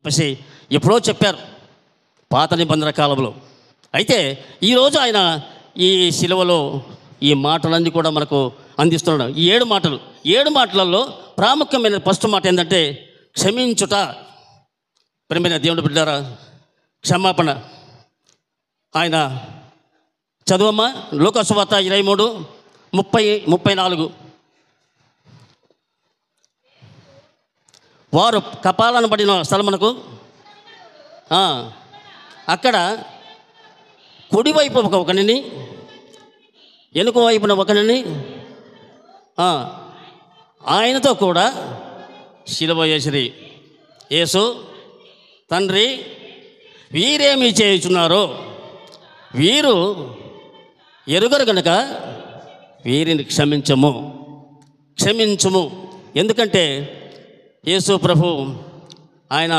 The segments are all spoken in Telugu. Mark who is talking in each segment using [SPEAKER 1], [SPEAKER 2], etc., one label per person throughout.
[SPEAKER 1] చెప్పేసి ఎప్పుడో చెప్పారు పాత నిబంధన కాలంలో. అయితే ఈరోజు ఆయన ఈ శిలువలో ఈ మాటలన్నీ కూడా మనకు అందిస్తున్నాడు. ఈ 7 మాటలలో ప్రాముఖ్యమైన ఫస్ట్ మాట ఏంటంటే క్షమించుట. ప్రియమైన దేవుని బిడ్డలారా, క్షమాపణ. ఆయన చదువమ్మా లూకా సువార్త 23:34. వారు కపాలను పడిన స్థలమునకు అక్కడ కుడివైపు ఒకనిని వెనుక వైపున ఒకనిని ఆయనతో కూడా శిలువ వేసిరి. యేసు, తండ్రి, వీరేమి చేయుచున్నారో వీరు ఎరుగరు గనుక వీరిని క్షమించుము. ఎందుకంటే యేసు ప్రభు ఆయన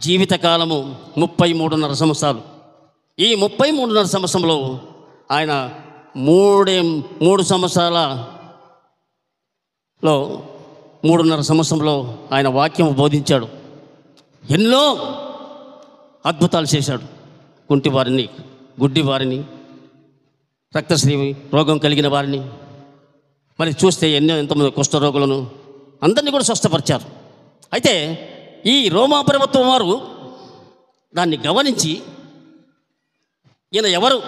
[SPEAKER 1] జీవితకాలము 33.5 సంవత్సరాలు. ఈ 33.5 సంవత్సరంలో ఆయన 3 సంవత్సరాలలో 3.5 సంవత్సరంలో ఆయన వాక్యం బోధించాడు. ఎన్నో అద్భుతాలు చేశాడు. కుంటివారిని, గుడ్డివారిని, రక్తశ్రీ రోగం కలిగిన వారిని, మరి చూస్తే ఎంతమంది కుష్ఠరోగులను అందరినీ కూడా స్వస్థపరిచారు. అయితే ఈ రోమా ప్రభుత్వం వారు దాన్ని గమనించి ఈయన ఎవరు,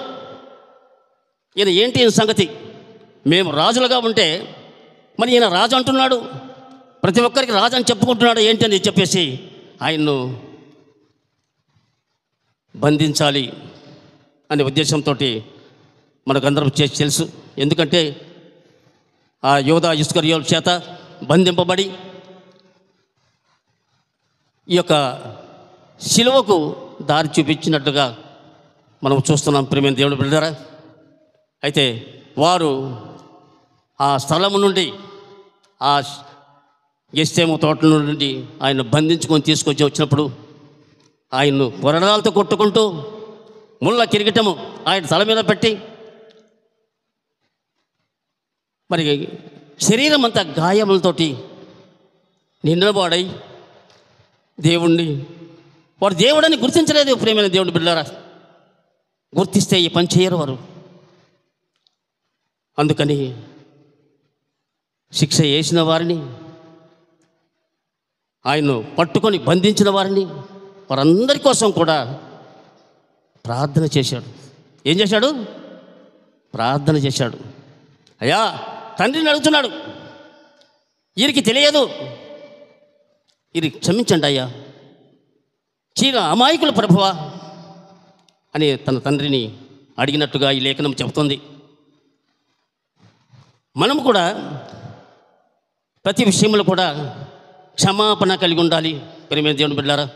[SPEAKER 1] ఈయన ఏంటి ఈయన సంగతి, మేము రాజులుగా ఉంటే మరి ఈయన రాజు అంటున్నాడు, ప్రతి ఒక్కరికి రాజు అని చెప్పుకుంటున్నాడు ఏంటి అని చెప్పేసి ఆయన్ను బంధించాలి అనే ఉద్దేశంతో మనకందరం తెలుసు. ఎందుకంటే ఆ యోధా ఇస్కరియోతు చేత బంధింపబడి ఈ యొక్క శిలువకు దారి చూపించినట్టుగా మనం చూస్తున్నాం. ప్రియమైన దేవుని బిడ్డలారా, అయితే వారు ఆ స్థలము నుండి, ఆ గెస్తేము తోట నుండి ఆయన బంధించుకొని వచ్చినప్పుడు ఆయన్ను కొరడాలతో కొట్టుకుంటూ ముళ్ళ కిరీటము ఆయన తల మీద పెట్టి మరి శరీరం అంతా గాయములతోటి నిండబాడై దేవుణ్ణి వాడు దేవుడని గుర్తించలేదు. ప్రియమైన దేవుని బిడ్డలారా, గుర్తిస్తే ఈ పని చేయరు వారు. అందుకని శిక్ష వేసిన వారిని, ఆయన్ను పట్టుకొని బంధించిన వారిని, వారందరి కోసం కూడా ప్రార్థన చేశాడు. ఏం చేశాడు? ప్రార్థన చేశాడు. అయ్యా, తండ్రిని అడుగుతున్నాడు, వీరికి తెలియదు, వీరికి క్షమించండి అయ్యా, చీర అమాయకుల ప్రభువా అని తన తండ్రిని అడిగినట్టుగా ఈ లేఖనం చెబుతుంది. మనం కూడా ప్రతి విషయంలో కూడా క్షమాపణ కలిగి ఉండాలి. ప్రియమైన దేవుని బిడ్డలారా,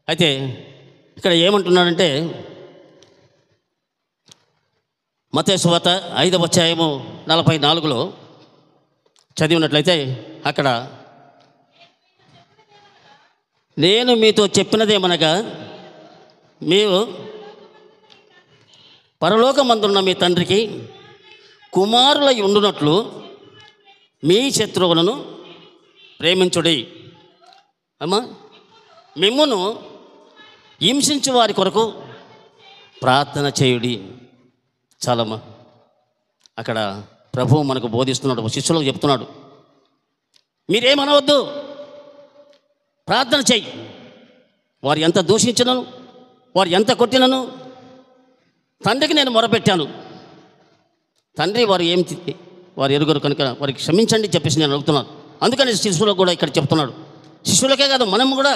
[SPEAKER 1] అయితే ఇక్కడ ఏమంటున్నాడంటే మత్తయి సువార్త 5వ అధ్యాయము 44లో చదివినట్లయితే అక్కడ నేను మీతో చెప్పినదేమనగా మీరు పరలోకమందున్న మీ తండ్రికి కుమారులై ఉండునట్లు మీ శత్రువులను ప్రేమించుడి. అమ్మా, మిమ్మును హింసించు వారి కొరకు ప్రార్థన చేయుడి. చాలమ్మా, అక్కడ ప్రభువు మనకు బోధిస్తున్నాడు, శిష్యులకు చెప్తున్నాడు, మీరేమనవద్దు, ప్రార్థన చేయి. వారు ఎంత దూషించినను, వారు ఎంత కొట్టినను తండ్రికి నేను మొరపెట్టాను, తండ్రి వారు ఎరుగరు కనుక వారికి క్షమించండి చెప్పేసి నేను అడుగుతున్నాను. అందుకని శిష్యులకు కూడా ఇక్కడ చెప్తున్నాడు. శిష్యులకే కాదు, మనం కూడా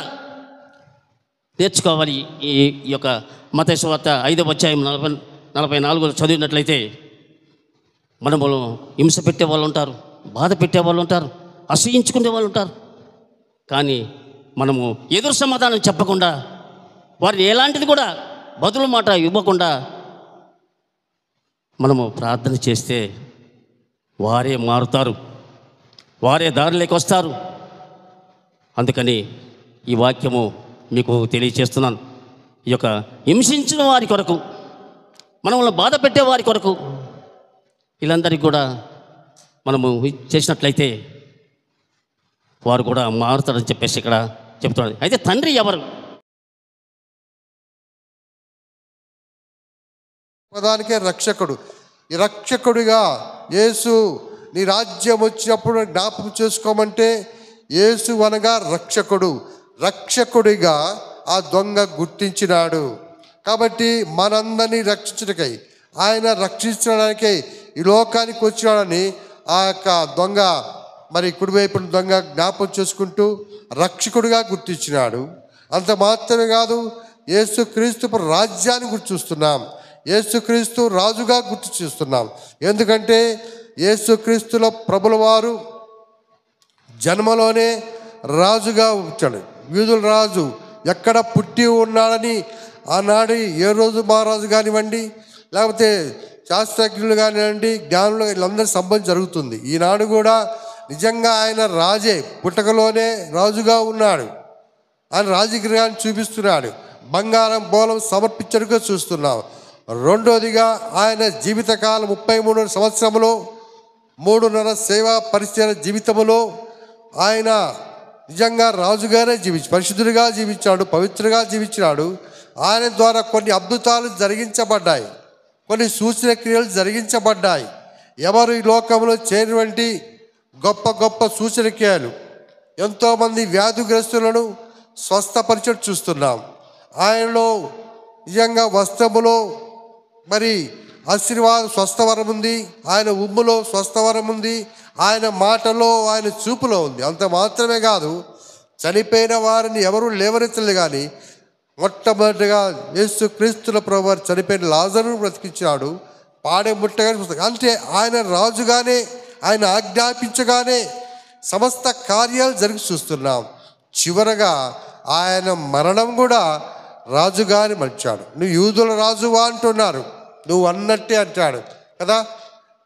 [SPEAKER 1] నేర్చుకోవాలి. ఈ యొక్క మత్తయి సువార్త 5వ అధ్యాయం 44 చదివినట్లయితే మనము హింస పెట్టే వాళ్ళు ఉంటారు, బాధ పెట్టే వాళ్ళు ఉంటారు, అసూయించుకునే వాళ్ళు ఉంటారు. కానీ మనము ఎదురు సమాధానం చెప్పకుండా, వారిని ఎలాంటిది కూడా బదులు మాట ఇవ్వకుండా మనము ప్రార్థన చేస్తే వారే మారుతారు, వారే దారిలోకి వస్తారు. అందుకని ఈ వాక్యము మీకు తెలియచేస్తున్నాను. ఈ యొక్క హింసించిన వారి కొరకు, మనల్ని బాధ పెట్టే వారి కొరకు, వీళ్ళందరికీ కూడా మనము చేసినట్లయితే వారు కూడా మారుతారని చెప్పేసి ఇక్కడ చెప్తున్నాడు. అయితే తండ్రి ఎవరు?
[SPEAKER 2] పదానికే రక్షకుడు. ఈ రక్షకుడిగా యేసు నీ రాజ్యం వచ్చినప్పుడు జ్ఞాపకం చేసుకోమంటే యేసు అనగా రక్షకుడు. రక్షకుడిగా ఆ దొంగ గుర్తించినాడు. కాబట్టి మనందరినీ రక్షించడానికై, ఆయన రక్షించడానికై ఈ లోకానికి వచ్చినాడని ఆ యొక్క దొంగ, మరి కుడివైపున దొంగ జ్ఞాపకం చేసుకుంటూ రక్షకుడిగా గుర్తించినాడు. అంత మాత్రమే కాదు, యేసుక్రీస్తు రాజ్యాన్ని గుర్తు చూస్తున్నాం, యేసుక్రీస్తు రాజుగా గుర్తు చూస్తున్నాం. ఎందుకంటే యేసుక్రీస్తులో ప్రభుల వారు జన్మలోనే రాజుగా వచ్చాడు. యూదుల రాజు ఎక్కడ పుట్టి ఉన్నాడని ఆనాడు ఏ రోజు మహారాజు కానివ్వండి, లేకపోతే శాస్త్రజ్ఞులు కానివ్వండి, జ్ఞానులు, వీళ్ళందరి సంబంధం జరుగుతుంది. ఈనాడు కూడా నిజంగా ఆయన రాజే, పుట్టకలోనే రాజుగా ఉన్నాడు. ఆయన రాజకీయాన్ని చూపిస్తున్నాడు. బంగారం బోలం సమర్పించడుగా చూస్తున్నాం. రెండోదిగా ఆయన జీవితకాలం 33 సంవత్సరంలో 3.5 సేవా పరిచయ జీవితంలో ఆయన నిజంగా రాజుగానే పరిశుద్ధుడిగా జీవించాడు, పవిత్రగా జీవించినాడు. ఆయన ద్వారా కొన్ని అద్భుతాలు జరిగించబడ్డాయి, కొన్ని సూచన క్రియలు జరిగించబడ్డాయి. ఎవరు ఈ లోకంలో చేరినటువంటి గొప్ప గొప్ప సూచన క్రియలు, ఎంతోమంది వ్యాధిగ్రస్తులను స్వస్థపరిచడం చూస్తున్నాం. ఆయనలో నిజంగా వస్త్రములో మరి ఆశీర్వాద స్వస్థవరం ఉంది, ఆయన ఉమ్ములో స్వస్థవరం ఉంది, ఆయన మాటలో, ఆయన చూపులో ఉంది. అంత మాత్రమే కాదు, చనిపోయిన వారిని ఎవరూ లేవనెత్తలేదు. కానీ మొట్టమొదటిగా యేసుక్రీస్తుల ప్రభువారు చనిపోయిన లాజరును బ్రతికించాడు, పాడే ముట్టగానే. అంటే ఆయన రాజుగానే, ఆయన ఆజ్ఞాపించగానే సమస్త కార్యాలు జరిగి చూస్తున్నాం. చివరగా ఆయన మరణం కూడా రాజుగాని మలిచాడు. నువ్వు యూదుల రాజువా అంటున్నారు, నువ్వు అన్నట్టే అంటాడు కదా,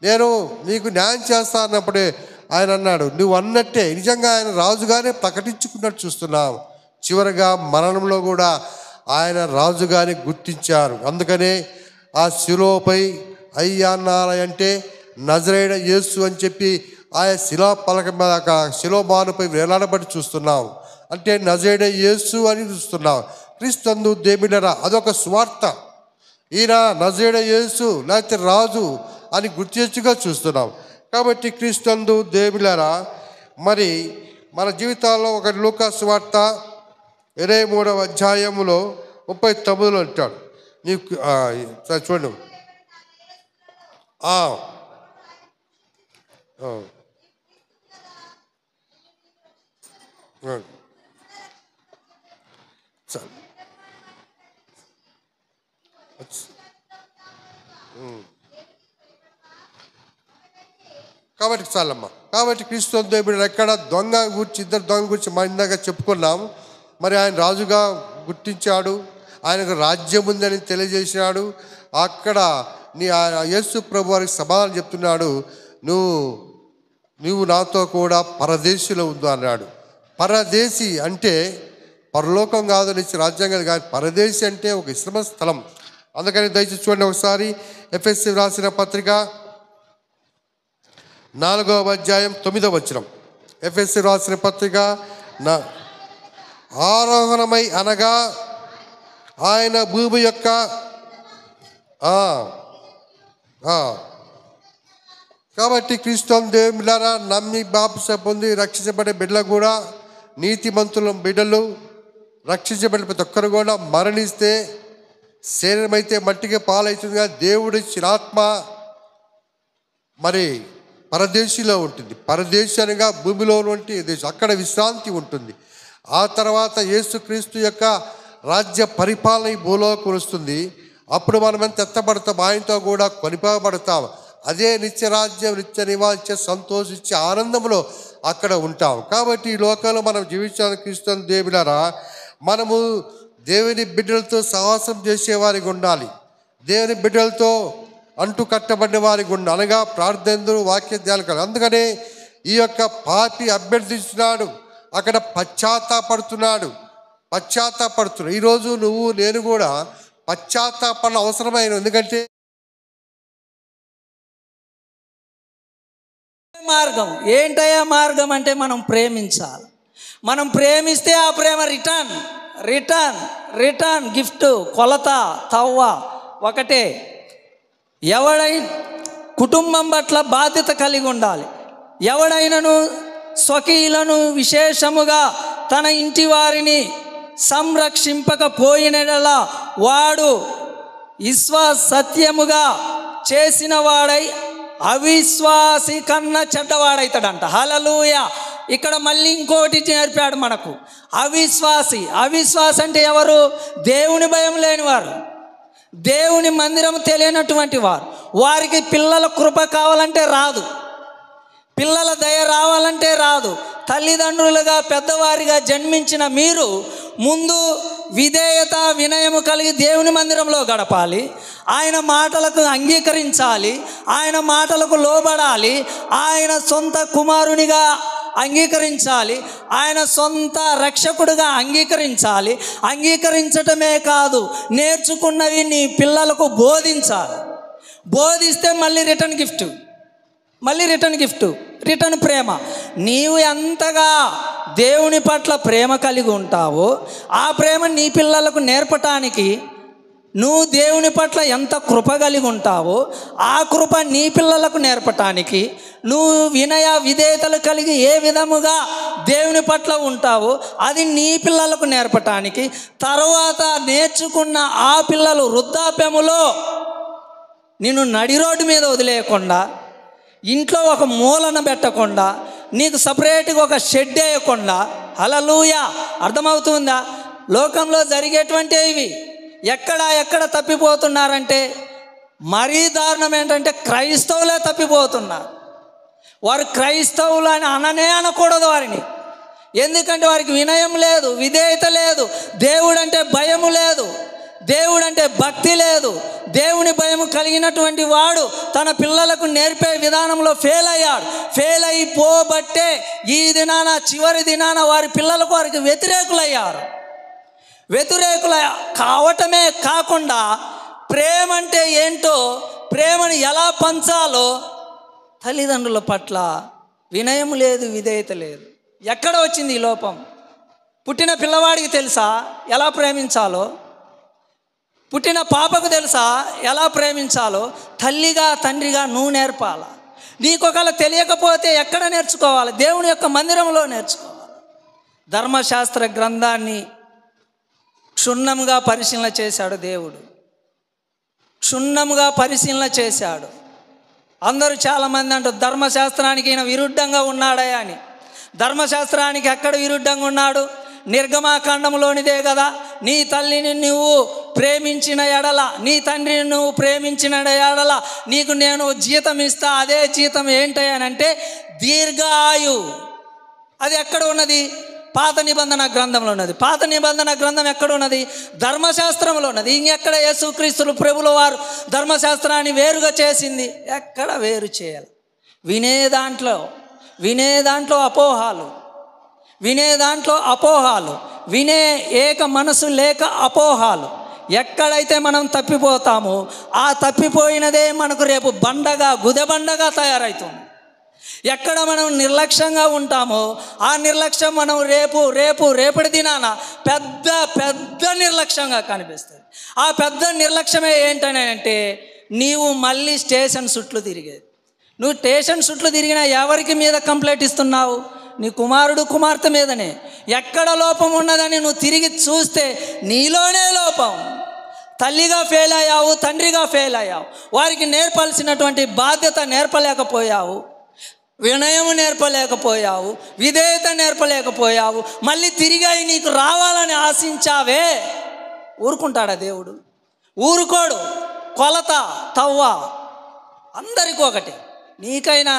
[SPEAKER 2] నేను నీకు న్యాయం చేస్తా అన్నప్పుడే ఆయన అన్నాడు నువ్వు అన్నట్టే. నిజంగా ఆయన రాజుగానే ప్రకటించుకున్నట్టు చూస్తున్నాం. చివరగా మరణంలో కూడా ఆయన రాజుగానే గుర్తించారు. అందుకనే ఆ శిలువపై అయ్యాన్నారంటే నజరేయుడైన యేసు అని చెప్పి ఆయన శిలా పలక మీద శిలోమానుపై వేలాడబడి చూస్తున్నాం. అంటే నజరేయుడైన యేసు అని చూస్తున్నాం. క్రీస్తు దేవుడరా, అదొక స్వార్థ. ఈయన నజరేయుడైన యేసు లేకపోతే రాజు అని గుర్తించుగా చూస్తున్నాం. కాబట్టి క్రీస్తు దేవుడరా, మరి మన జీవితాల్లో ఒక లూకా సువార్త 23వ అధ్యాయంలో 39లో అంటాడు. నీకు చూడండి, కాబట్టి చాలమ్మా. కాబట్టి క్రీస్తు దేవుడు ఎక్కడ దొంగ గురించి, ఇద్దరు దొంగ గురించి మా ఇందాక చెప్పుకున్నాం. మరి ఆయన రాజుగా గుర్తించాడు, ఆయనకు రాజ్యం ఉందని తెలియజేసినాడు. అక్కడ యేసు ప్రభు వారికి సమాధానం చెప్తున్నాడు, నువ్వు నాతో కూడా పరదేశిలో ఉండు అన్నాడు. పరదేశి అంటే పరలోకం కాదు, నిత్య రాజ్యాంగం కాదు. పరదేశి అంటే ఒక విశ్రమ స్థలం. అందుకని దయచేసి చూడండి ఒకసారి ఎఫెసీ రాసిన పత్రిక 4వ అధ్యాయం 9వ వచనం. ఎఫెసీ రాసిన పత్రిక ఆరోహణమై అనగా ఆయన భూమి యొక్క కాబట్టి క్రీస్తు దేవులారా నమ్మి బాప్తిసం పొంది రక్షించబడే బిడ్డలు కూడా, నీతిమంతుల బిడ్డలు రక్షించబడిన ప్రతి ఒక్కరు కూడా మరణిస్తే శరీరం అయితే మట్టికి పాలవుతుందిగా దేవుడిచ్చిన ఆత్మ మరి పరదేశిలో ఉంటుంది. పరదేశంగా భూమిలో ఉంటే దేశం, అక్కడ విశ్రాంతి ఉంటుంది. ఆ తర్వాత యేసుక్రీస్తు యొక్క రాజ్య పరిపాలన ఈ భూలోకి వస్తుంది. అప్పుడు మనమంతా ఎత్తబడతాం, ఆయనతో కూడా కొనిపోబడతాం. అదే నిత్యరాజ్యం, నిత్య నివాస సంతోషించే ఆనందంలో అక్కడ ఉంటాం. కాబట్టి ఈ లోకంలో మనం జీవించాలని క్రీస్తు దేవులారా, మనము దేవుని బిడ్డలతో సహవాసం చేసేవారికి ఉండాలి, దేవుని బిడ్డలతో అంటు కట్టబడిన వారికి ఉండాలి, అనగా ప్రార్థనలు, వాక్య ధ్యానం కాదు. అందుకనే ఈ యొక్క పాపి అభ్యర్థించినాడు, అక్కడ పశ్చాత్తాపడుతున్నాడు. ఈరోజు నువ్వు నేను కూడా పశ్చాత్తాపడ అవసరమైన. ఎందుకంటే
[SPEAKER 3] మార్గం ఏంటయ్యా? మార్గం అంటే మనం ప్రేమించాలి. మనం ప్రేమిస్తే ఆ ప్రేమ రిటర్న్ రిటర్న్ రిటర్న్ గిఫ్ట్. కొలత తవ్వ ఒకటే. ఎవడైనా కుటుంబం పట్ల బాధ్యత కలిగి ఉండాలి. ఎవడైనను స్వకీయులను విశేషముగా తన ఇంటి వారిని సంరక్షింపకపోయినలా వాడు విశ్వాసత్యముగా చేసిన వాడై అవిశ్వాసి కన్నా చెడ్డవాడైతాడంట. హల్లెలూయా. ఇక్కడ మళ్ళీ ఇంకోటి నేర్పాడు మనకు. అవిశ్వాసి అంటే ఎవరు? దేవుని భయం లేనివారు, దేవుని మందిరం తెలియనటువంటి వారు. వారికి పిల్లల కృప కావాలంటే రాదు, పిల్లల దయ రావాలంటే రాదు. తల్లిదండ్రులుగా పెద్దవారిగా జన్మించిన మీరు ముందు విధేయత వినయము కలిగి దేవుని మందిరంలో గడపాలి. ఆయన మాటలకు అంగీకరించాలి, ఆయన మాటలకు లోబడాలి, ఆయన సొంత కుమారునిగా అంగీకరించాలి, ఆయన సొంత రక్షకుడిగా అంగీకరించాలి. అంగీకరించటమే కాదు, నేర్చుకున్నవి నీ పిల్లలకు బోధించాలి. బోధిస్తే మళ్ళీ రిటర్న్ గిఫ్ట్, రిటర్న్ ప్రేమ. నీవు ఎంతగా దేవుని పట్ల ప్రేమ కలిగి ఉంటావో ఆ ప్రేమ నీ పిల్లలకు నేర్పటానికి, నువ్వు దేవుని పట్ల ఎంత కృప కలిగి ఉంటావో ఆ కృప నీ పిల్లలకు నేర్పటానికి, నువ్వు వినయ విధేయతలు కలిగి ఏ విధముగా దేవుని పట్ల ఉంటావో అది నీ పిల్లలకు నేర్పటానికి, తర్వాత నేర్చుకున్న ఆ పిల్లలు వృద్ధాప్యములో నిన్ను నడి రోడ్డు మీద వదిలేయకుండా, ఇంట్లో ఒక మూలన పెట్టకుండా, నీకు సపరేట్గా ఒక షెడ్ వేయకుండా. హల్లెలూయా. అర్థమవుతుందా? లోకంలో జరిగేటువంటి ఇవి ఎక్కడ తప్పిపోతున్నారంటే, మరీ దారుణం ఏంటంటే క్రైస్తవులే తప్పిపోతున్నారు. వారు క్రైస్తవులు అని అనకూడదు వారిని. ఎందుకంటే వారికి వినయం లేదు, విధేయత లేదు, దేవుడంటే భయము లేదు, దేవుడంటే భక్తి లేదు. దేవుని భయము కలిగినటువంటి వాడు తన పిల్లలకు నేర్పే విధానంలో ఫెయిల్ అయిపోబట్టే ఈ దినాన, చివరి దినాన వారి పిల్లలకు వారికి వ్యతిరేకుల కావటమే కాకుండా ప్రేమ అంటే ఏంటో, ప్రేమను ఎలా పంచాలో తల్లిదండ్రుల పట్ల వినయం లేదు, విధేయత లేదు. ఎక్కడ వచ్చింది ఈ లోపం? పుట్టిన పిల్లవాడికి తెలుసా ఎలా ప్రేమించాలో? పుట్టిన పాపకు తెలుసా ఎలా ప్రేమించాలో? తల్లిగా తండ్రిగా నువ్వు నేర్పాలా. నీకు ఒకవేళ తెలియకపోతే ఎక్కడ నేర్చుకోవాలి? దేవుని యొక్క మందిరంలో నేర్చుకోవాలి. ధర్మశాస్త్ర గ్రంథాన్ని క్షుణ్ణముగా పరిశీలన చేశాడు దేవుడు, క్షుణ్ణముగా పరిశీలన చేశాడు. అందరూ చాలామంది అంటారు ధర్మశాస్త్రానికి ఈయన విరుద్ధంగా ఉన్నాడా అని. ధర్మశాస్త్రానికి ఎక్కడ విరుద్ధంగా ఉన్నాడు? నిర్గమాకాండంలోనిదే కదా. నీ తల్లిని నువ్వు ప్రేమించిన ఎడల, నీ తండ్రిని నువ్వు ప్రేమించిన ఎడల నీకు నేను జీతం ఇస్తా. అదే జీతం ఏంటంటే దీర్ఘాయు. అది ఎక్కడ ఉన్నది? పాత నిబంధన గ్రంథంలో ఉన్నది. పాత నిబంధన గ్రంథం ఎక్కడ ఉన్నది? ధర్మశాస్త్రంలో ఉన్నది. ఇంకెక్కడ యేసుక్రీస్తులు ప్రభుల వారు ధర్మశాస్త్రాన్ని వేరుగా చేసింది? ఎక్కడ వేరు చేయాలి? వినే దాంట్లో అపోహాలు, వినే ఏక మనసు లేక అపోహాలు. ఎక్కడైతే మనం తప్పిపోతామో ఆ తప్పిపోయినదే మనకు రేపు గుదెబండగా తయారవుతుంది. ఎక్కడ మనం నిర్లక్ష్యంగా ఉంటామో ఆ నిర్లక్ష్యం మనం రేపటి దినాన పెద్ద నిర్లక్ష్యంగా కనిపిస్తుంది. ఆ పెద్ద నిర్లక్ష్యమే ఏంటంటే నీవు మళ్ళీ స్టేషన్ చుట్లు తిరిగేది. నువ్వు స్టేషన్ చుట్లు తిరిగినా ఎవరికి మీద కంప్లైంట్ ఇస్తున్నావు? నీ కుమారుడు కుమార్తె మీదనే. ఎక్కడ లోపం ఉన్నదని నువ్వు తిరిగి చూస్తే నీలోనే లోపం. తల్లిగా ఫెయిల్ అయ్యావు, తండ్రిగా ఫెయిల్ అయ్యావు. వారికి నేర్పాల్సినటువంటి బాధ్యత నేర్పలేకపోయావు, వినయము నేర్పలేకపోయావు, విధేయత నేర్పలేకపోయావు. మళ్ళీ తిరిగి నీకు రావాలని ఆశించావే. ఊరుకుంటాడా దేవుడు? ఊరుకోడు. కొలత తవ్వ అందరికీ ఒకటి. నీకైనా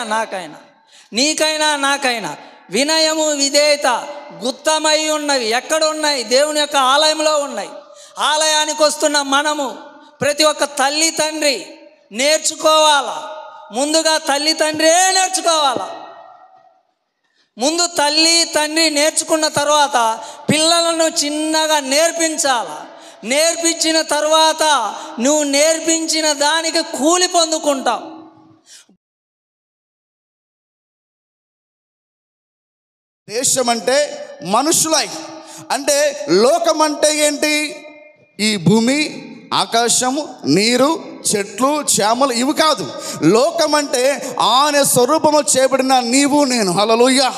[SPEAKER 3] నాకైనా వినయము విధేయత గుప్తమై ఉన్నవి. ఎక్కడ ఉన్నాయి? దేవుని యొక్క ఆలయంలో ఉన్నాయి. ఆలయానికి వస్తున్న మనము ప్రతి ఒక్క తల్లి తండ్రి నేర్చుకోవాలా. ముందుగా తల్లి తండ్రే నేర్చుకోవాలా. ముందు తల్లి తండ్రి నేర్చుకున్న తర్వాత పిల్లలను చిన్నగా నేర్పించాలా. నేర్పించిన తర్వాత నువ్వు నేర్పించిన దానికి కూలి పొందుకుంటావు.
[SPEAKER 4] దేశం అంటే మనుషులై. అంటే లోకం అంటే ఏంటి? ఈ భూమి, ఆకాశము, నీరు, చెట్లు, చేమలు ఇవి కాదు. లోకం అంటే ఆయన స్వరూపము చేయబడిన నీవు నేను. హల్లెలూయా.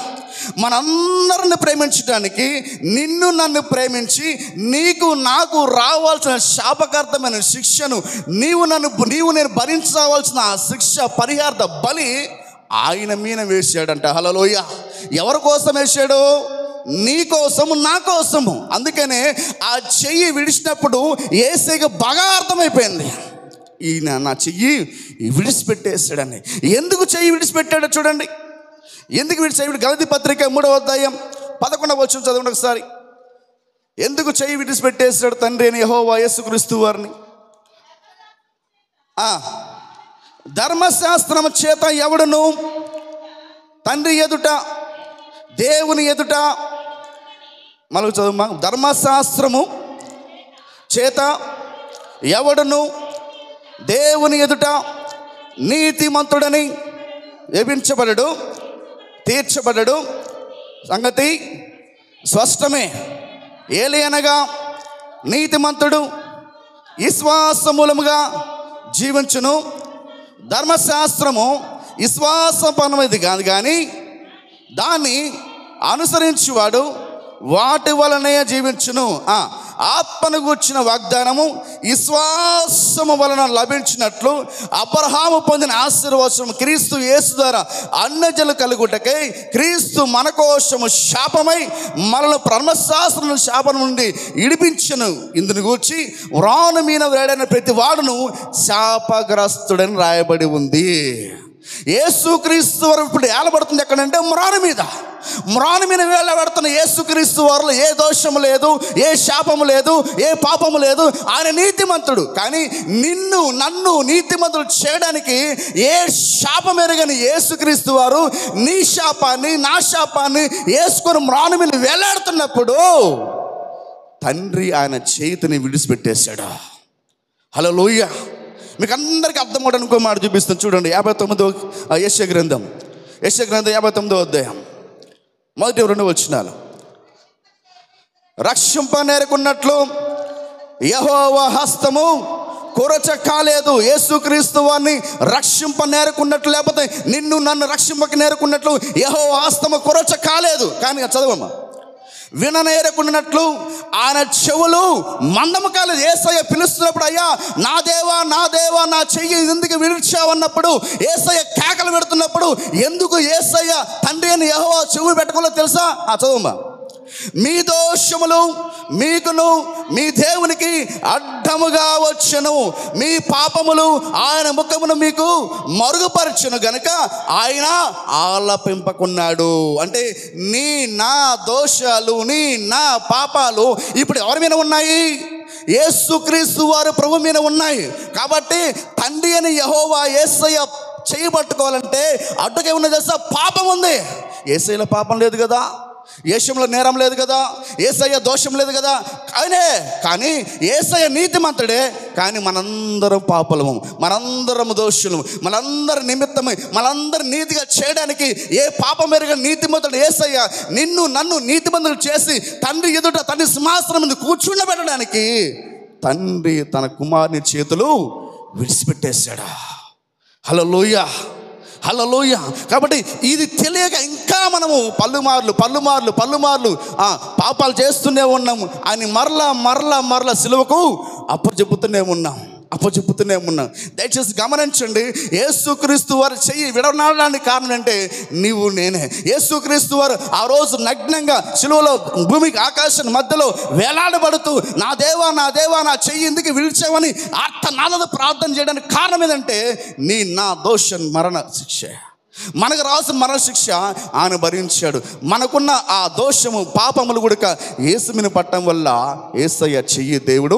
[SPEAKER 4] మనందరిని ప్రేమించడానికి, నిన్ను నన్ను ప్రేమించి నీకు నాకు రావాల్సిన శాపకార్థమైన శిక్షను నీవు నేను భరించవలసిన ఆ శిక్ష పరిహార్థ బలి ఆయన మీద వేసాడంట. హల్లెలూయా. ఎవరి కోసం వేసాడు? నీ కోసము, నా కోసము. అందుకనే ఆ చెయ్యి విడిచినప్పుడు యేసయ్యకు బాగా అర్థమైపోయింది, ఈయన నా చెయ్యి విడిచిపెట్టేసాడని. ఎందుకు చెయ్యి విడిచిపెట్టాడో చూడండి. ఎందుకు విడిచి గలతీ పత్రిక 3వ అధ్యాయం 11వ వచనం చదవండి ఒకసారి. ఎందుకు చెయ్యి విడిచిపెట్టేసాడు తండ్రి అని యెహోవా యేసుక్రీస్తు వారిని? ధర్మశాస్త్రము చేత ఎవడును తండ్రి ఎదుట, దేవుని ఎదుట, మళ్ళీ చదువు, ధర్మశాస్త్రము చేత ఎవడును దేవుని ఎదుట నీతిమంతుడని ఏపించబడడు, తీర్చబడడు. సంగతి స్పష్టమే. ఏలయనగా నీతిమంతుడు విశ్వాస మూలముగా జీవించును. ధర్మశాస్త్రము విశ్వాసపరమైనది కాదు, కానీ దాన్ని అనుసరించువాడు వాటి వలనే జీవించును. ఆత్మను గూర్చిన వాగ్దానము విశ్వాసము వలన లభించినట్లు అబ్రహాము పొందిన ఆశీర్వాదము క్రీస్తు యేసు ద్వారా అన్యజనులు కలుగుటకై క్రీస్తు మన కోసము శాపమై మనల్ని ధర్మశాస్త్రం శాపం నుండి విడిపించును. ఇందుని గూర్చి వ్రాను మీద వేడైన ప్రతి వాడును శాపగ్రస్తుడని రాయబడి ఉంది. యేసుక్రీస్తు వారు ఇప్పుడు ఏలబడుతుంది ఎక్కడంటే మ్రాను మీద. మ్రాను మీద వేలబడుతున్న యేసుక్రీస్తు వారిలో ఏ దోషము లేదు, ఏ శాపము లేదు, ఏ పాపము లేదు. ఆయన నీతిమంతుడు. కానీ నిన్ను నన్ను నీతిమంతుడు చేయడానికి ఏ శాపం ఎరగని యేసుక్రీస్తు వారు నీ శాపాన్ని నా శాపాన్ని వేసుకొని మ్రాను మీద వేలాడుతున్నప్పుడు తండ్రి ఆయన చేతిని విడిచిపెట్టేశాడు. హల్లెలూయా. మీకు అందరికీ అర్థమవుతాడు ఇంకో మాట చూపిస్తాను చూడండి. 59వ యెషయా గ్రంథం 59వ అధ్యాయం 1-2 వచనాలు. రక్షింపనేరుకున్నట్లు యెహోవా హస్తము కొరచ కాలేదు. యేసుక్రీస్తు వారిని రక్షింపనేరుకున్నట్లు, లేకపోతే నిన్ను నన్ను రక్షింపక నేరుకున్నట్లు యెహోవా హస్తము కొరచ కాలేదు. కానీ చదవమ్మా. విననేరకున్నట్లు ఆయన చెవులు మందము కాలేదు. యేసయ్య పిలుస్తున్నప్పుడు, అయ్యా నా దేవా నా దేవా నా చెయ్యి ఎందుకు విడిచావన్నప్పుడు, యేసయ్య కేకలు పెడుతున్నప్పుడు ఎందుకు యేసయ్య తండ్రి అని యెహోవా చెవులు పెట్టుకోలో తెలుసా? చదువమ్మా. మీ దోషములు మీకును మీ దేవునికి అడ్డముగా వచ్చును, మీ పాపములు ఆయన ముఖమును మీకు మరుగుపరచును గనుక ఆయన ఆలపింపకున్నాడు. అంటే నీ నా దోషాలు, నీ నా పాపాలు ఇప్పుడు ఎవరి మీద ఉన్నాయి? యేసుక్రీస్తు వారు ప్రభు మీద ఉన్నాయి. కాబట్టి తండ్రి అని యెహోవా యేసయ్య చేయబట్టుకోవాలంటే అడ్డుగా ఉన్నది తెలుసా? పాపం ఉంది. యేసయ్యలో పాపం లేదు కదా, యేషంలో నేరం లేదు కదా, యేసయ్య దోషం లేదు కదా. కానీ యేసయ్య నీతిమంతుడే. కానీ మనందరం పాపలము, మనందరం దోషులము, మనందరి నిమిత్తమై మనందరి నీతిగా చేయడానికి ఏ పాపం ఎరుగని నీతిమంతుడు యేసయ్య నిన్ను నన్ను నీతిమంతులు చేసి తండ్రి ఎదుట తండ్రి సింహాసనం మీద కూర్చుండబెట్టడానికి తండ్రి తన కుమారుని చేతులు విడిచిపెట్టేశాడు. హల్లెలూయా. హల్లెలూయా. కాబట్టి ఇది తెలియక ఇంకా మనము పల్లుమార్లు పాపాలు చేస్తూనే ఉన్నాము. అని మరలా సిలువకు అప్పచెప్పుతూనే ఉన్నాం. దయచేసి గమనించండి. యేసుక్రీస్తు వారు చెయ్యి విడనాడడానికి కారణం అంటే నీవు నేనే. యేసుక్రీస్తు వారు ఆ రోజు నగ్నంగా సిలువలో భూమికి ఆకాశం మధ్యలో వేలాడబడుతూ నా దేవా నా దేవా నా చెయ్యి ఎందుకు విడిచావని ఆర్తనాదతో ప్రార్థన చేయడానికి కారణం ఏంటంటే నా దోషం మరణ శిక్ష. మనకు రాసిన మరణశిక్ష ఆయన భరించాడు. మనకున్న ఆ దోషము పాపములు కూడా యేసుమిని పట్టడం వల్ల యేసయ్య చెయ్యి దేవుడు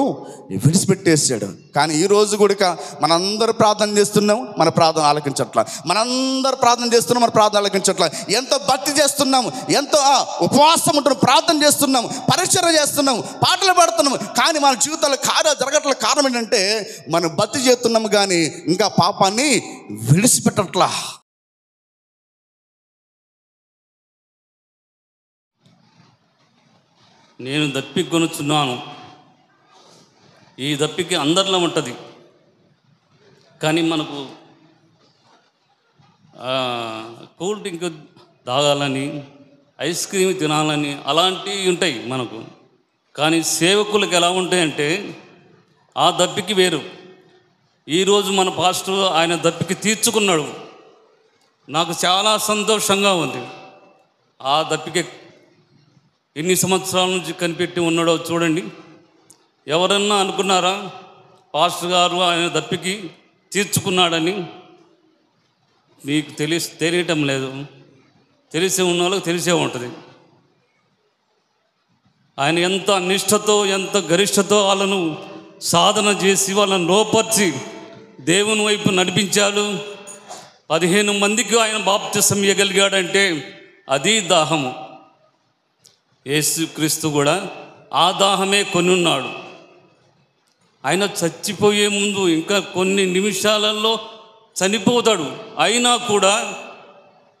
[SPEAKER 4] విడిచిపెట్టేసాడు. కానీ ఈరోజు కూడా మనందరూ ప్రార్థన చేస్తున్నాం, మన ప్రార్థన ఆలకించట్లా. మనందరూ ప్రార్థన చేస్తున్నాం, మన ప్రార్థన ఆలకించట్లా. ఎంతో భక్తి చేస్తున్నాము, ఎంతో ఉపవాసం ఉంటున్నాం, ప్రార్థన చేస్తున్నాము, పరిచర్య చేస్తున్నాము, పాటలు పాడుతున్నాము. కానీ మన జీవితాల్లో కార్యాలు జరగట్ల కారణం ఏంటంటే మనం భక్తి చేస్తున్నాము కానీ ఇంకా పాపాన్ని విడిచిపెట్టట్లా.
[SPEAKER 5] నేను దప్పిక కొనుచున్నాను. ఈ దప్పిక అందరిలో ఉంటుంది, కానీ మనకు కూల్ డ్రింక్ తాగాలని, ఐస్ క్రీమ్ తినాలని అలాంటివి ఉంటాయి మనకు. కానీ సేవకులకు ఎలా ఉంటాయంటే ఆ దప్పికి వేరు. ఈరోజు మన పాస్టర్ ఆయన దప్పికి తీర్చుకున్నాడు. నాకు చాలా సంతోషంగా ఉంది. ఆ దప్పిక ఎన్ని సంవత్సరాల నుంచి కనిపెట్టి ఉన్నాడో చూడండి. ఎవరన్నా అనుకున్నారా పాస్టర్ గారు ఆయన దప్పికి తీర్చుకున్నాడని? మీకు తెలియటం లేదు. తెలిసే ఉన్న వాళ్ళకి తెలిసే ఉంటుంది. ఆయన ఎంత నిష్ఠతో, ఎంత గరిష్టతో వాళ్ళను సాధన చేసి వాళ్ళను లోపర్చి దేవుని వైపు నడిపించాడు. 15 మందికి ఆయన బాప్తిసం ఇవ్వగలిగాడంటే అది దాహము. యేసుక్రీస్తు కూడా ఆ దాహమే కొనున్నాడు. ఆయన చచ్చిపోయే ముందు ఇంకా కొన్ని నిమిషాలలో చనిపోతాడు. అయినా కూడా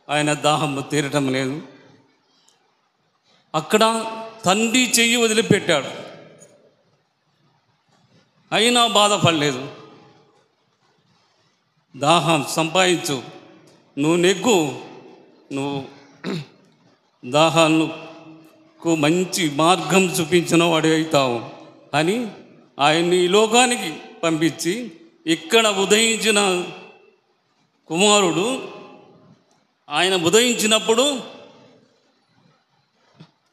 [SPEAKER 5] ఆయన దాహము తీరటం లేదు. అక్కడ తండ్రి చెయ్యి వదిలిపెట్టాడు, అయినా బాధపడలేదు. దాహం సంపాదించు, నువ్వు నెగ్గు, నువ్వు దాహానికి మంచి మార్గం చూపించిన వాడు అవుతావు అని ఆయన్ని ఈ లోకానికి పంపించి ఇక్కడ ఉదయించిన కుమారుడు ఆయన ఉదయించినప్పుడు,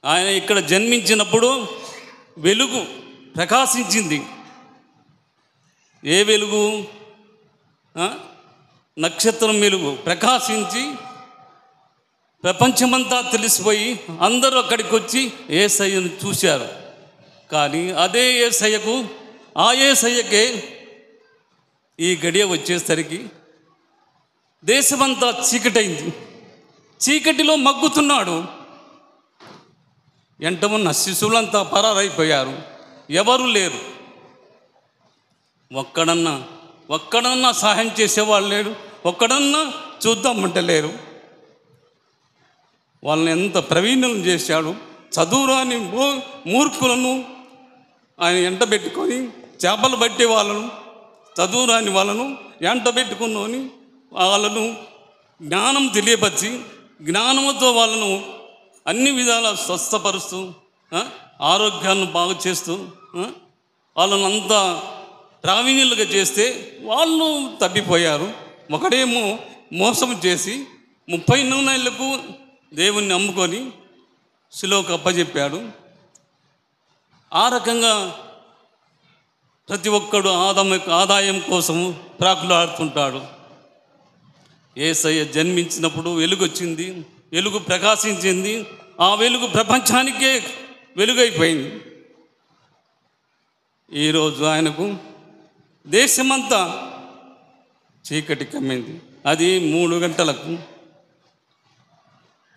[SPEAKER 5] ఆయన ఇక్కడ జన్మించినప్పుడు వెలుగు ప్రకాశించింది. ఏ వెలుగు? నక్షత్రం వెలుగు ప్రకాశించి ప్రపంచమంతా తెలిసిపోయి అందరూ అక్కడికి వచ్చి యేసయ్యను చూశారు. కానీ అదే యేసయ్యకు, ఆ యేసయ్యకే ఈ గడియ వచ్చేసరికి దేశమంతా చీకటైంది. చీకటిలో మగ్గుతున్నాడు. ఎంట ఉన్న శిశువులంతా పరారైపోయారు. ఎవరు లేరు. ఒక్కడన్నా సహాయం చేసేవాళ్ళు లేరు. ఒక్కడన్నా చూద్దామంటే లేరు. వాళ్ళని ఎంత ప్రవీణులను చేశాడు. చదువురాని మూర్ఖులను ఆయన ఎంట పెట్టుకొని, చేపలు పట్టే వాళ్ళను, చదువురాని వాళ్ళను ఎంట పెట్టుకుని వాళ్ళను జ్ఞానం తెలియపరిచి జ్ఞానంతో వాళ్ళను అన్ని విధాల స్వస్థపరుస్తూ ఆరోగ్యాన్ని బాగు చేస్తూ వాళ్ళను అంతా ప్రావీణ్యులుగా చేస్తే వాళ్ళు తప్పిపోయారు. ఒకడేమో మోసం చేసి 30 ఏళ్లకు దేవుణ్ణి నమ్ముకొని శిలోకు అప్పచెప్పాడు. ఆ రకంగా ప్రతి ఒక్కడు ఆదాయం కోసం ప్రాకులాడుతుంటాడు. యేసయ్య జన్మించినప్పుడు వెలుగు వచ్చింది, వెలుగు ప్రకాశించింది. ఆ వెలుగు ప్రపంచానికే వెలుగైపోయింది. ఈరోజు ఆయనకు దేశమంతా చీకటి కమ్మింది. అది 3 గంటలకు.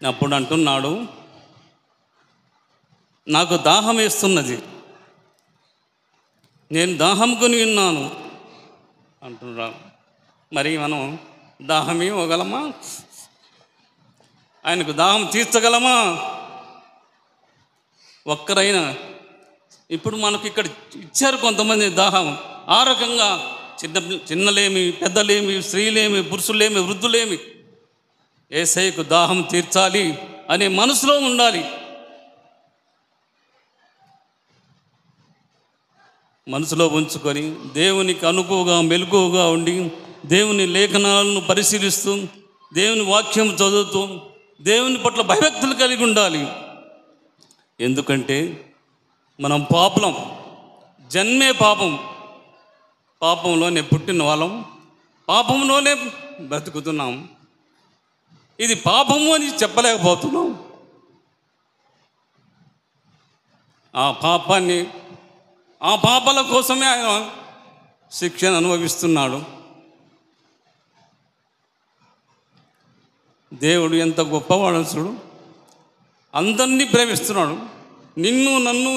[SPEAKER 5] అప్పుడు అంటున్నాడు, నాకు దాహం వేస్తున్నది, నేను దాహం కొని ఉన్నాను అంటున్నాడు. మరి మనం దాహం ఇవ్వగలమా? ఆయనకు దాహం తీర్చగలమా? ఒక్కరైనా ఇప్పుడు మనకు ఇక్కడ ఇచ్చారు కొంతమంది దాహం. ఆ రకంగా చిన్నలేమి, పెద్దలేమి, స్త్రీలేమి, పురుషులేమి, వృద్ధులేమి యేసయ్యకు దాహం తీర్చాలి అనే మనసులో ఉండాలి. మనసులో ఉంచుకొని దేవునికి అనుకువగా మెలకువగా ఉండి దేవుని లేఖనాలను పరిశీలిస్తూ దేవుని వాక్యం చదువుతూ దేవుని పట్ల భయభక్తులు కలిగి ఉండాలి. ఎందుకంటే మనం పాపలం, జన్మే పాపం, పాపంలోనే పుట్టిన వాళ్ళం, పాపంలోనే బ్రతుకుతున్నాం. ఇది పాపము అని చెప్పలేకపోతున్నాం. ఆ పాపాల కోసమే ఆయన శిక్షను అనుభవిస్తున్నాడు. దేవుడు ఎంత గొప్పవాడు చూడు. అందరినీ ప్రేమిస్తున్నాడు. నిన్ను, నన్ను,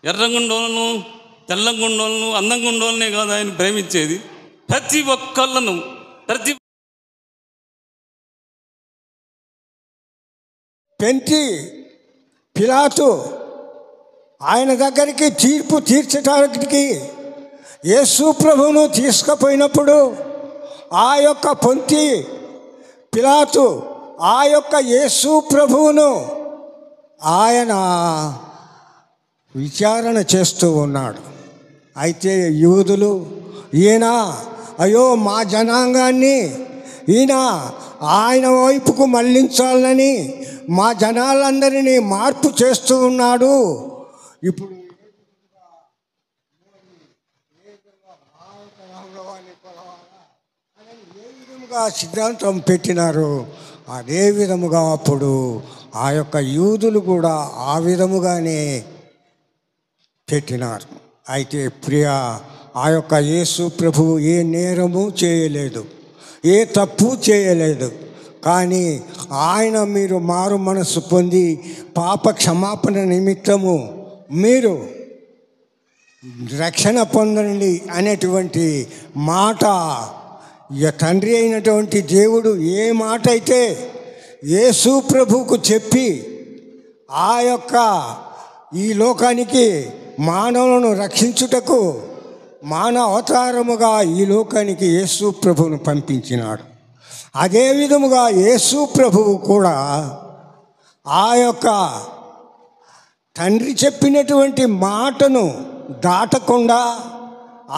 [SPEAKER 5] ఎర్రగుండోలను, తెల్లగుండోలను, అందంగుండోలనే కాదు ఆయన ప్రేమించేది. ప్రతి ఒక్కళ్ళను,
[SPEAKER 6] పెంచి పిలాతు ఆయన దగ్గరికి తీర్పు తీర్చడానికి యేసు ప్రభువును తీసుకుపోయినప్పుడు ఆ యొక్క పొంతి పిలాతు ఆ యొక్క యేసు ప్రభువును ఆయన విచారణ చేస్తూ ఉన్నాడు. అయితే యూదులు ఈయన అయ్యో మా జనాంగాన్ని ఈయన ఆయన వైపుకు మళ్ళించాలని మా జనాలందరినీ మార్పు చేస్తూ ఉన్నాడు. ఇప్పుడు ఏ విధముగా సిద్ధాంతం పెట్టినారు అదే విధముగా అప్పుడు ఆ యొక్క యూదులు కూడా ఆ విధముగానే పెట్టినారు. అయితే ప్రియ ఆ యొక్క యేసు ప్రభువు ఏ నేరము చేయలేదు, ఏ తప్పు చేయలేదు. కానీ ఆయన మీరు మారు మనసు పొంది పాప క్షమాపణ నిమిత్తము మీరు రక్షణ పొందండి అనేటువంటి మాట తండ్రి అయినటువంటి దేవుడు ఏ మాట అయితే యేసు ప్రభువుకు చెప్పి ఆ యొక్క ఈ లోకానికి మానవులను రక్షించుటకు మానవ అవతారముగా ఈ లోకానికి యేసు ప్రభువును పంపించినాడు. అదే విధముగా యేసు ప్రభువు కూడా ఆ యొక్క తండ్రి చెప్పినటువంటి మాటను దాటకుండా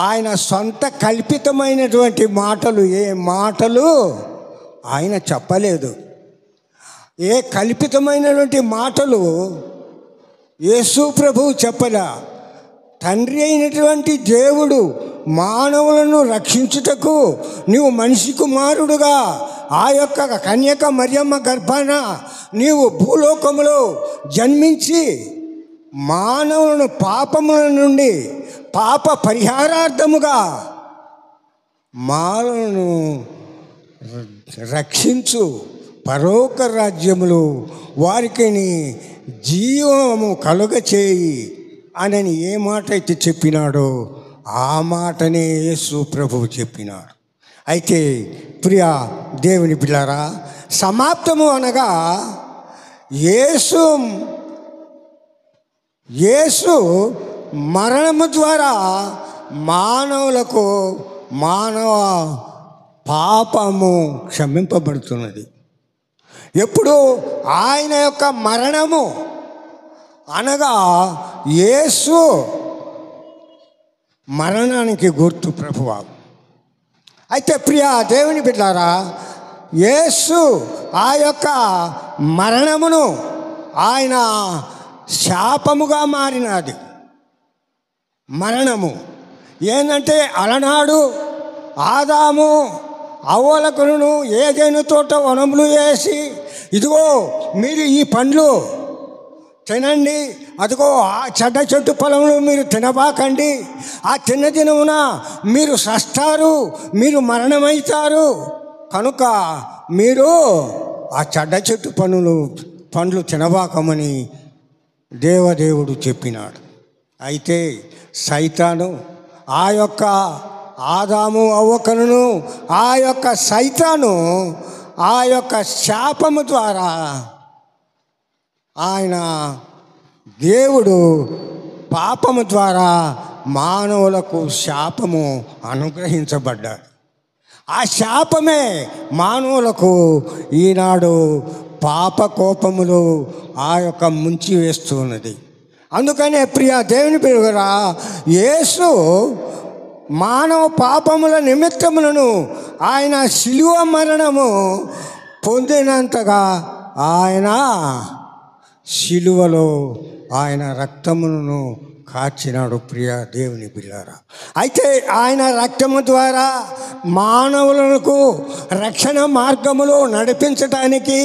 [SPEAKER 6] ఆయన సొంత కల్పితమైనటువంటి మాటలు ఏ మాటలు ఆయన చెప్పలేదు. ఏ కల్పితమైనటువంటి మాటలు యేసు ప్రభువు చెప్పలా. తండ్రి అయినటువంటి దేవుడు మానవులను రక్షించుటకు నీవు మనిషి కుమారుడుగా ఆ యొక్క కన్యక మరియమ్మ గర్భాన నీవు భూలోకములో జన్మించి మానవులను పాపముల నుండి పాప పరిహారార్థముగా మానవులను రక్షించు పరలోక రాజ్యములు వారికి జీవము కలుగచేయి అని ఏ మాట అయితే చెప్పినాడో ఆ మాటనే యేసు ప్రభువు చెప్పినాడు. అయితే ప్రియ దేవుని బిడ్డలారా, సమాప్తము అనగా యేసు మరణము ద్వారా మానవులకు మానవ పాపము క్షమింపబడుతున్నది. ఎప్పుడు ఆయన యొక్క మరణము అనగా యేసు మరణానికి గుర్తు ప్రభువా. అయితే ప్రియ దేవుని బిడ్డలారా, యేసు ఆ యొక్క మరణమును ఆయన శాపముగా మారినది. మరణము ఏంటంటే అలనాడు ఆదాము అవ్వలకును ఏదైనా తోట వనములు వేసి ఇదిగో మీరు ఈ పండ్లు తినండి, అదిగో ఆ చెడ్డ చెట్టు పొలంలో మీరు తినబాకండి, ఆ తిన్న దినమున మీరు సస్తారు, మీరు మరణమవుతారు, కనుక మీరు ఆ చెడ్డ చెట్టు పండ్లు తినబాకమని దేవదేవుడు చెప్పినాడు. అయితే సైతాను ఆ యొక్క ఆదాము అవ్వకను ఆ యొక్క సైతాను ఆ యొక్క శాపము ద్వారా ఆయన దేవుడు పాపము ద్వారా మానవులకు శాపము అనుగ్రహించబడ్డాడు. ఆ శాపమే మానవులకు ఈనాడు పాప కోపములు ఆ యొక్క ముంచి వేస్తున్నది. అందుకనే ప్రియ దేవుని పిలుగురా, యేసు మానవ పాపముల నిమిత్తములను ఆయన శిలువ మరణము పొందినంతగా ఆయన శిలువలో ఆయన రక్తమును కార్చినాడు. ప్రియ దేవుని బిడ్డలారా, అయితే ఆయన రక్తము ద్వారా మానవులకు రక్షణ మార్గములో నడిపించటానికి,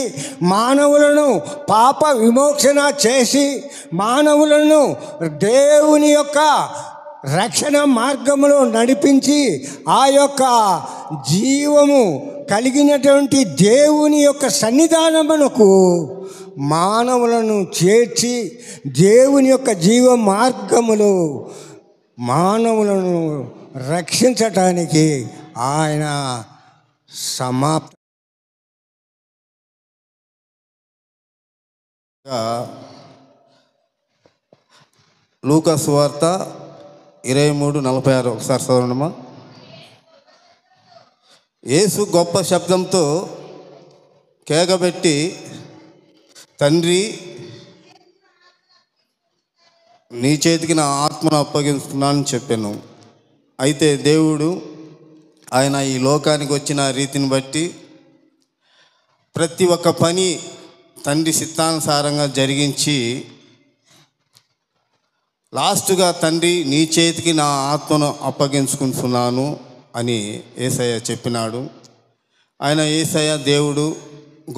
[SPEAKER 6] మానవులను పాప విమోచన చేసి మానవులను దేవుని యొక్క రక్షణ మార్గములో నడిపించి ఆ యొక్క జీవము కలిగినటువంటి దేవుని యొక్క సన్నిధానమునకు మానవులను చేర్చి దేవుని యొక్క జీవ మార్గములో మానవులను రక్షించటానికి ఆయన
[SPEAKER 7] లూకా సువార్త 23:46 ఒకసారి చదవండమ్మా. యేసు గొప్ప శబ్దంతో కేకబెట్టి, తండ్రి, నీ చేతికి నా ఆత్మను అప్పగిస్తున్నానని చెప్పాను. అయితే దేవుడు ఆయన ఈ లోకానికి వచ్చిన రీతిని బట్టి ప్రతి ఒక్క పని తండ్రి చిత్తానుసారంగా జరిగించి లాస్ట్గా తండ్రి నీ చేతికి నా ఆత్మను అప్పగించుకుంటున్నాను అని యేసయ్య చెప్పినాడు. ఆయన యేసయ్య దేవుడు,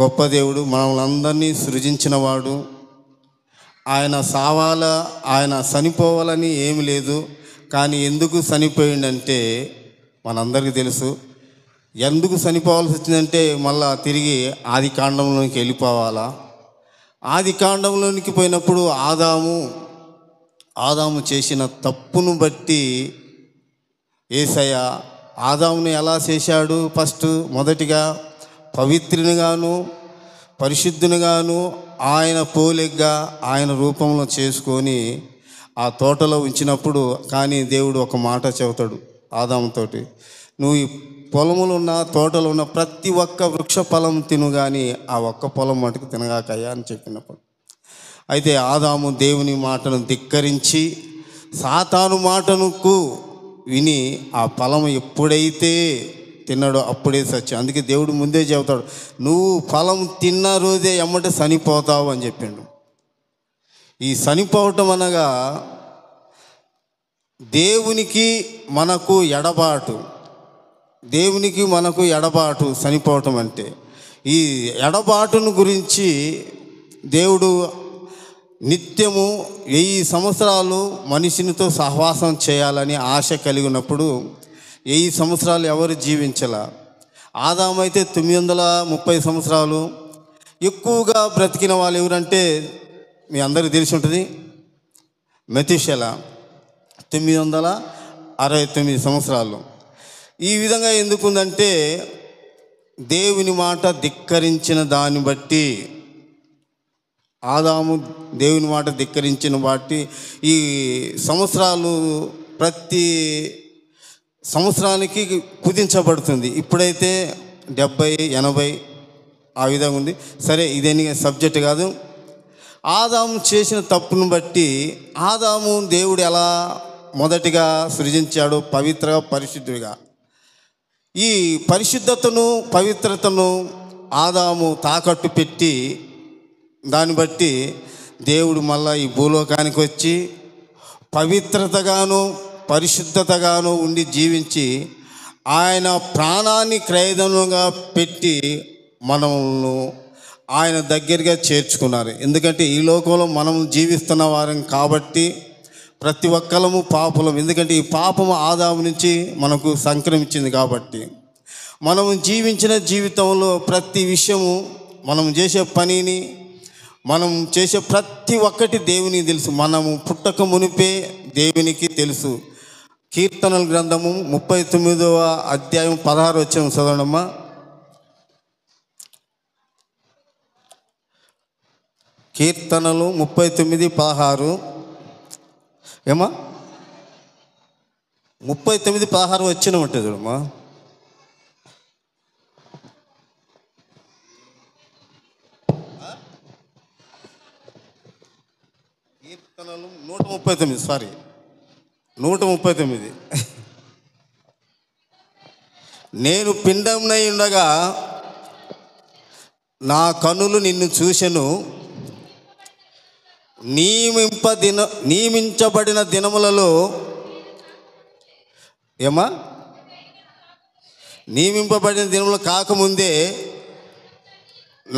[SPEAKER 7] గొప్ప దేవుడు, మనల్ని సృజించినవాడు. ఆయన ఆయన చనిపోవాలని ఏమి లేదు. కానీ ఎందుకు చనిపోయిందంటే మనందరికీ తెలుసు. ఎందుకు చనిపోవాల్సి వచ్చిందంటే మళ్ళా తిరిగి ఆది కాండంలోనికి వెళ్ళిపోవాలా. ఆది కాండంలోనికి పోయినప్పుడు ఆదాము చేసిన తప్పును బట్టి యేసయ్య ఆదాముని ఎలా చేశాడు? మొదటిగా పవిత్రునిగాను పరిశుద్ధునిగాను ఆయన పోలికగా ఆయన రూపంలో చేసుకొని ఆ తోటలో ఉంచినప్పుడు, కానీ దేవుడు ఒక మాట చెబుతాడు ఆదాముతోటి, నువ్వు ఈ పొలములో ఉన్న తోటలో ఉన్న ప్రతి ఒక్క వృక్ష ఫలం తిను, కానీ ఆ ఒక్క పొలం మటుకు తినగాకయ్యా అని చెప్పినప్పుడు, అయితే ఆదాము దేవుని మాటను ధిక్కరించి సాతాను మాటనుకు విని ఆ ఫలం ఎప్పుడైతే తిన్నాడో అప్పుడే సత్యం. అందుకే దేవుడు ముందే చెబుతాడు, నువ్వు ఫలం తిన్న రోజే ఎమ్మటే చనిపోతావు అని చెప్పిండు. ఈ చనిపోవటం అనగా దేవునికి మనకు ఎడబాటు చనిపోవటం అంటే. ఈ ఎడబాటును గురించి దేవుడు నిత్యము 1000 సంవత్సరాలు మనిషినితో సహవాసం చేయాలని ఆశ కలిగి ఉన్నప్పుడు 1000 సంవత్సరాలు ఎవరు జీవించాల. ఆదాము అయితే 930 సంవత్సరాలు. ఎక్కువగా బ్రతికిన వాళ్ళు ఎవరంటే మీ అందరికీ తెలిసి ఉంటుంది, మెతూషెల 969 సంవత్సరాలు. ఈ విధంగా ఎందుకుందంటే దేవుని మాట ధిక్కరించిన దాన్ని బట్టి, ఆదాము దేవుని మాట ధిక్కరించిన బట్టి ఈ సంవత్సరాలు ప్రతి సంవత్సరానికి కుదించబడుతుంది. ఇప్పుడైతే 70-80 ఆ విధంగా ఉంది. సరే, ఇదేని సబ్జెక్ట్ కాదు. ఆదాము చేసిన తప్పును బట్టి ఆదాము దేవుడు ఎలా మొదటిగా సృజించాడు? పవిత్రగా, పరిశుద్ధుడిగా. ఈ పరిశుద్ధతను పవిత్రతను ఆదాము తాకట్టు పెట్టి, దాన్ని బట్టి దేవుడు మళ్ళా ఈ భూలోకానికి వచ్చి పవిత్రతగాను పరిశుద్ధతగాను ఉండి జీవించి ఆయన ప్రాణాన్ని క్రయధనంగా పెట్టి మనల్ని ఆయన దగ్గరగా చేర్చుకున్నారు. ఎందుకంటే ఈ లోకంలో మనం జీవిస్తున్న వారం కాబట్టి ప్రతి ఒక్కరము పాపులం. ఎందుకంటే ఈ పాపము ఆదాము నుంచి మనకు సంక్రమించింది కాబట్టి మనం జీవించిన జీవితంలో ప్రతి విషయము, మనం చేసే పనిని, మనం చేసే ప్రతి ఒక్కటి దేవునికి తెలుసు. మనము పుట్టక మునిపే దేవునికి తెలుసు. కీర్తనల గ్రంథము 39వ అధ్యాయం 16 వచనం చదవడమ్మా. కీర్తనలు 39:16. ఏమా 39:16 వచ్చిన ఉంటుంది చూడమ్మా. కీర్తనలు 139. నేను పిండంనై ఉండగా నా కనులు నిన్ను చూసెను, నియమించబడిన దినములలో నియమింపబడిన దినములు కాకముందే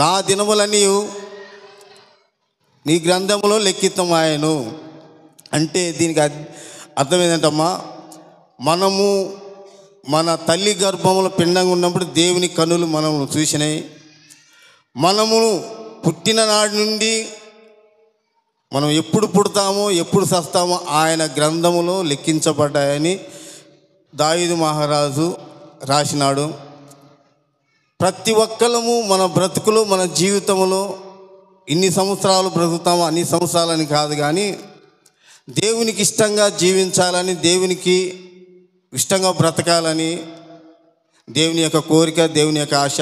[SPEAKER 7] నా దినములన్నీ నీ గ్రంథములో లెక్కితమాయను. అంటే దీనికి అర్థం ఏంటంటమ్మా, మనము మన తల్లి గర్భంలో పిండంగా ఉన్నప్పుడు దేవుని కన్నులు మనము చూసినాయి. మనము పుట్టిన నాటి నుండి మనం ఎప్పుడు పుడతామో ఎప్పుడు చస్తామో ఆయన గ్రంథములో లెక్కించబడ్డాయని దావీదు మహారాజు రాసినాడు. ప్రతి ఒక్కరము మన బ్రతుకులో, మన జీవితంలో ఇన్ని సంవత్సరాలు బ్రతుకుతామో అన్ని సంవత్సరాలని కాదు, కానీ దేవునికి ఇష్టంగా జీవించాలని, దేవునికి ఇష్టంగా బ్రతకాలని దేవుని యొక్క కోరిక, దేవుని యొక్క ఆశ.